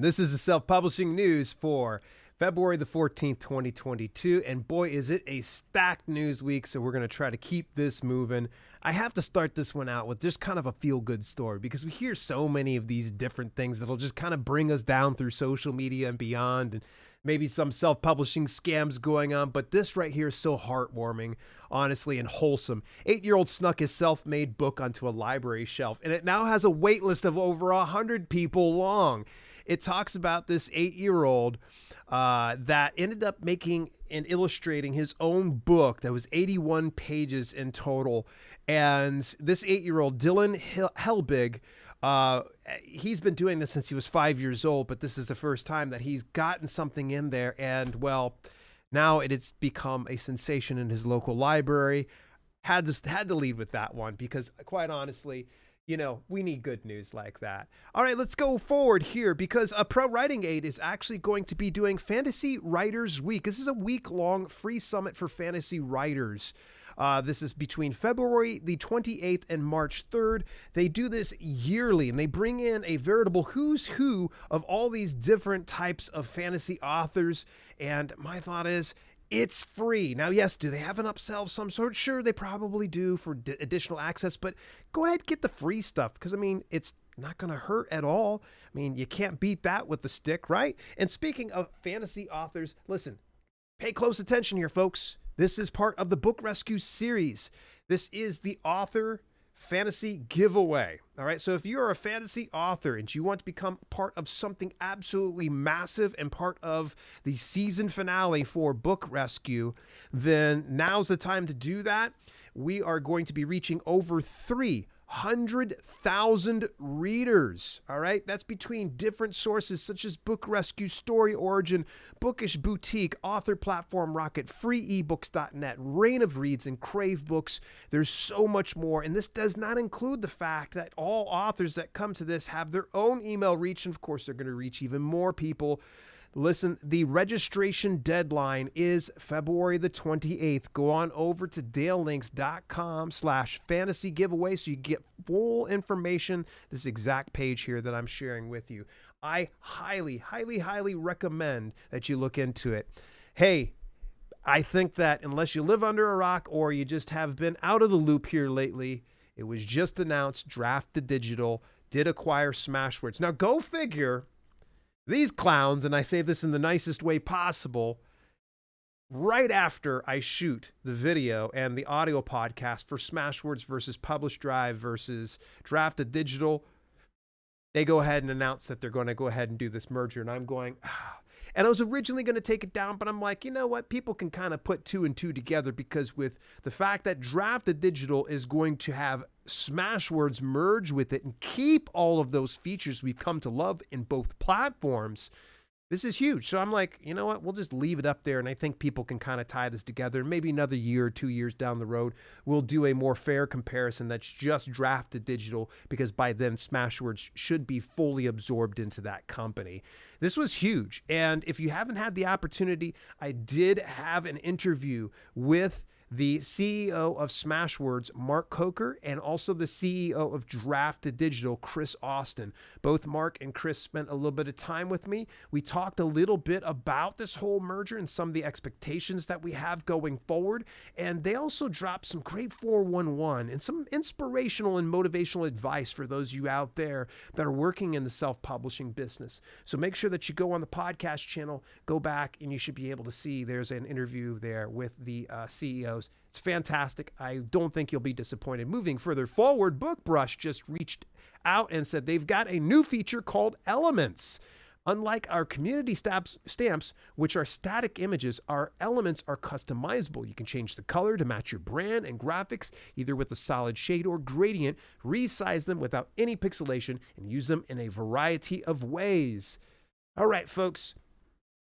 This is the self-publishing news for February the 14th, 2022. And boy, is it a stacked news week. So we're going to try to keep this moving. I have to start this one out with just kind of a feel-good story because we hear so many of these different things that'll just kind of bring us down through social media and beyond. And maybe some self-publishing scams going on, but this right here is so heartwarming, honestly, and wholesome. 8-year-old snuck his self-made book onto a library shelf, and it now has a wait list of over 100 people long. It talks about this 8-year-old that ended up making and illustrating his own book that was 81 pages in total. And this 8-year-old, Dylan Helbig, he's been doing this since he was 5 years old, but this is the first time that he's gotten something in there. And well, now it's become a sensation in his local library. Had to lead with that one because quite honestly, you know, we need good news like that. All right, let's go forward here because a Pro Writing Aid is actually going to be doing Fantasy Writers Week. This is a week-long free summit for fantasy writers. This is between February the 28th and March 3rd. They do this yearly, and they bring in a veritable who's who of all these different types of fantasy authors. And my thought is, it's free. Now, yes, do they have an upsell of some sort? Sure, they probably do for additional access, but go ahead, get the free stuff because, I mean, it's not going to hurt at all. I mean, you can't beat that with the stick, right? And speaking of fantasy authors, listen, pay close attention here, folks. This is part of the Book Rescue series. This is the author fantasy giveaway. All right. So if you're a fantasy author and you want to become part of something absolutely massive and part of the season finale for Book Rescue, then now's the time to do that. We are going to be reaching over 300,000 readers. All right. That's between different sources such as Book Rescue, Story Origin, Bookish Boutique, Author Platform Rocket, freeebooks.net, Reign of Reads, and Crave Books. There's so much more. And this does not include the fact that all authors that come to this have their own email reach. And of course, they're going to reach even more people. Listen, the registration deadline is February the 28th. Go on over to dalelinks.com/fantasy giveaway so you get full information. This exact page here that I'm sharing with you. I highly, highly, highly recommend that you look into it. Hey, I think that unless you live under a rock or you just have been out of the loop here lately, it was just announced Draft to Digital did acquire Smashwords. Now go figure. These clowns, and I say this in the nicest way possible, right after I shoot the video and the audio podcast for Smashwords versus Publish Drive versus Draft to Digital, they go ahead and announce that they're going to go ahead and do this merger. And I'm going, and I was originally going to take it down, but I'm like, you know what? People can kind of put two and two together because with the fact that Draft to Digital is going to have Smashwords merge with it and keep all of those features we've come to love in both platforms, this is huge. So I'm like, you know what? We'll just leave it up there. And I think people can kind of tie this together. Maybe another year or 2 years down the road, we'll do a more fair comparison that's just Draft to Digital because by then Smashwords should be fully absorbed into that company. This was huge. And if you haven't had the opportunity, I did have an interview with the CEO of Smashwords, Mark Coker, and also the CEO of Draft to Digital, Chris Austin. Both Mark and Chris spent a little bit of time with me. We talked a little bit about this whole merger and some of the expectations that we have going forward. And they also dropped some great 411 and some inspirational and motivational advice for those of you out there that are working in the self-publishing business. So make sure that you go on the podcast channel, go back, and you should be able to see there's an interview there with the CEOs. It's fantastic. I don't think you'll be disappointed. Moving further forward, BookBrush just reached out and said they've got a new feature called Elements. Unlike our community stamps, which are static images, our elements are customizable. You can change the color to match your brand and graphics, either with a solid shade or gradient, resize them without any pixelation, and use them in a variety of ways. All right, folks,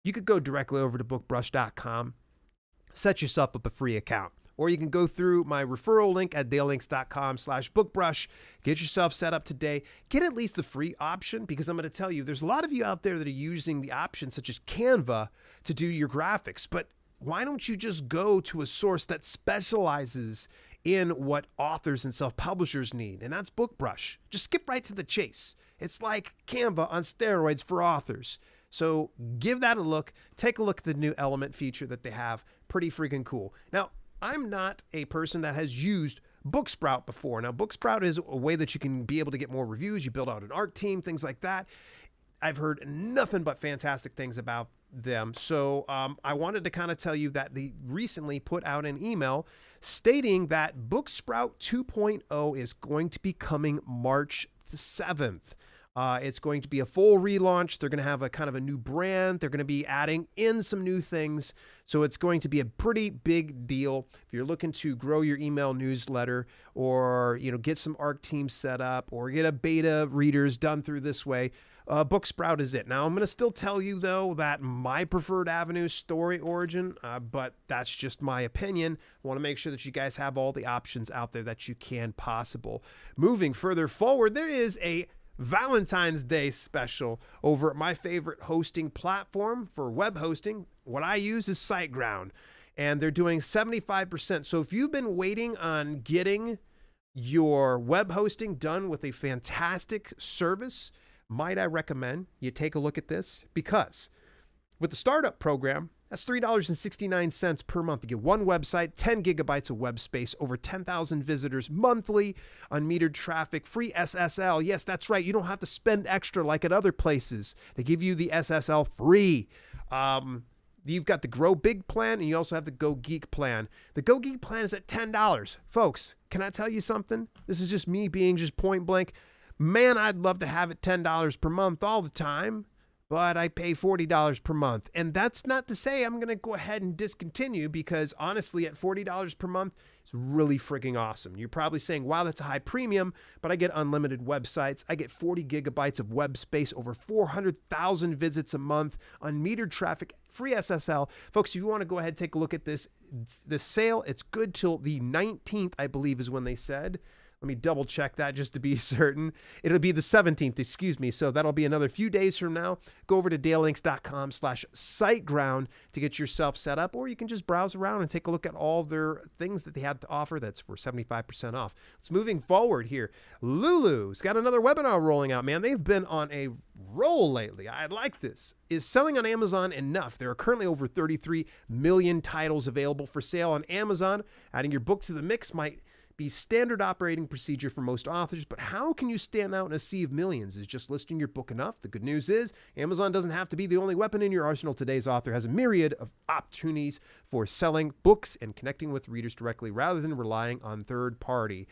you could go directly over to bookbrush.com. Set yourself up a free account. Or you can go through my referral link at dalelinks.com/bookbrush. Get yourself set up today. Get at least the free option because I'm going to tell you, there's a lot of you out there that are using the options such as Canva to do your graphics. But why don't you just go to a source that specializes in what authors and self-publishers need, and that's BookBrush. Just skip right to the chase. It's like Canva on steroids for authors. So give that a look. Take a look at the new element feature that they have. Pretty freaking cool. Now, I'm not a person that has used BookSprout before. Now, BookSprout is a way that you can be able to get more reviews. You build out an art team, things like that. I've heard nothing but fantastic things about them. So I wanted to kind of tell you that they recently put out an email stating that BookSprout 2.0 is going to be coming March 7th. It's going to be a full relaunch. They're going to have a kind of a new brand. They're going to be adding in some new things. So it's going to be a pretty big deal. If you're looking to grow your email newsletter or, get some ARC teams set up or get a beta readers done through this way, BookSprout is it. Now, I'm going to still tell you, though, that my preferred avenue is Story Origin, but that's just my opinion. I want to make sure that you guys have all the options out there that you can possible. Moving further forward, there is a Valentine's Day special over at my favorite hosting platform for web hosting. What I use is SiteGround, and they're doing 75%. So if you've been waiting on getting your web hosting done with a fantastic service, might I recommend you take a look at this, because with the startup program, that's $3.69 per month to get one website, 10 gigabytes of web space, over 10,000 visitors monthly, unmetered traffic, free SSL. Yes, that's right. You don't have to spend extra like at other places. They give you the SSL free. You've got the Grow Big plan, and you also have the Go Geek plan. The Go Geek plan is at $10. Folks, can I tell you something? This is just me being just point blank. Man, I'd love to have it $10 per month all the time, but I pay $40 per month. And that's not to say I'm going to go ahead and discontinue, because honestly, at $40 per month, it's really freaking awesome. You're probably saying, wow, that's a high premium, but I get unlimited websites. I get 40 gigabytes of web space, over 400,000 visits a month, unmetered traffic, free SSL. Folks, if you want to go ahead and take a look at this, the sale, it's good till the 19th, I believe is when they said. Let me double check that just to be certain. It'll be the 17th, excuse me. So that'll be another few days from now. Go over to dalelinks.com/SiteGround to get yourself set up, or you can just browse around and take a look at all their things that they have to offer. That's for 75% off. Let's moving forward here. Lulu's got another webinar rolling out, man. They've been on a roll lately. I like this. Is selling on Amazon enough? There are currently over 33 million titles available for sale on Amazon. Adding your book to the mix might be standard operating procedure for most authors, but how can you stand out in a sea of millions? Is just listing your book enough? The good news is Amazon doesn't have to be the only weapon in your arsenal. Today's author has a myriad of opportunities for selling books and connecting with readers directly rather than relying on third party.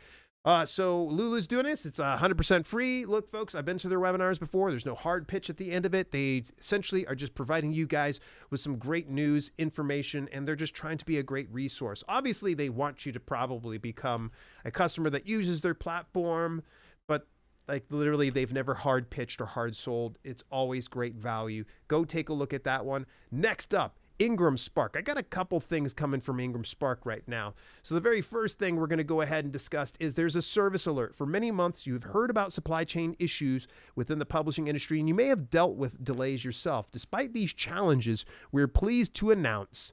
So Lulu's doing this. It's 100% free. Look, folks, I've been to their webinars before. There's no hard pitch at the end of it. They essentially are just providing you guys with some great news, information, and they're just trying to be a great resource. Obviously, they want you to probably become a customer that uses their platform, but like literally they've never hard pitched or hard sold. It's always great value. Go take a look at that one. Next up, IngramSpark. I got a couple things coming from IngramSpark right now. So the very first thing we're going to go ahead and discuss is there's a service alert. For many months, you've heard about supply chain issues within the publishing industry, and you may have dealt with delays yourself. Despite these challenges, we're pleased to announce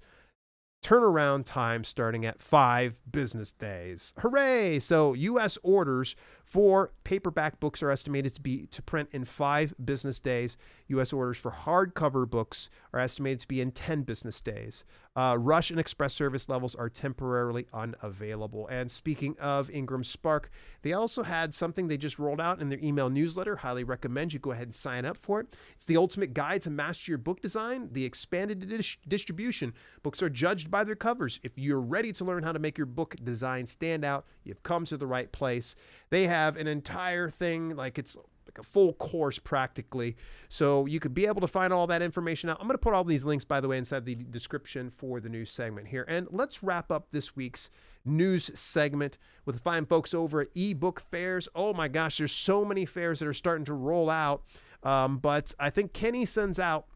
turnaround time starting at 5 business days. Hooray! So U.S. orders for paperback books are estimated to print in 5 business days. U.S. orders for hardcover books are estimated to be in 10 business days. Rush and express service levels are temporarily unavailable. And speaking of IngramSpark, they also had something they just rolled out in their email newsletter. Highly recommend you go ahead and sign up for it. It's the ultimate guide to master your book design, the expanded distribution. Books are judged by their covers. If you're ready to learn how to make your book design stand out, you've come to the right place. They have an entire thing, it's like a full course practically. So you could be able to find all that information out. I'm going to put all these links, by the way, inside the description for the news segment here. And let's wrap up this week's news segment with the fine folks over at eBookFairs. Oh my gosh, there's so many fairs that are starting to roll out. But I think Kenny sends out,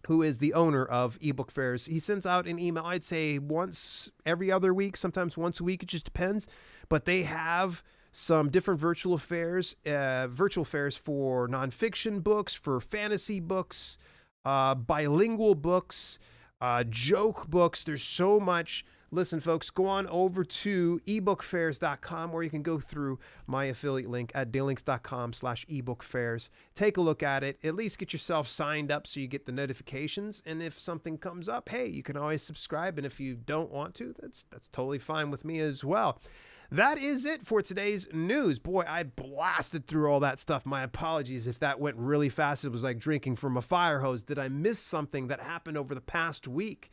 who is the owner of eBookFairs, he sends out an email, I'd say once every other week, sometimes once a week, it just depends. But they have some different virtual fairs for nonfiction books, for fantasy books, bilingual books, joke books. There's so much Listen, folks, go on over to ebookfairs.com, or you can go through my affiliate link at dalinks.com/ebookfairs. Take a look at it. At least get yourself signed up so you get the notifications. And if something comes up, hey, you can always subscribe. And if you don't want to, that's totally fine with me as well. That is it for today's news. Boy, I blasted through all that stuff. My apologies if that went really fast. It was like drinking from a fire hose. Did I miss something that happened over the past week?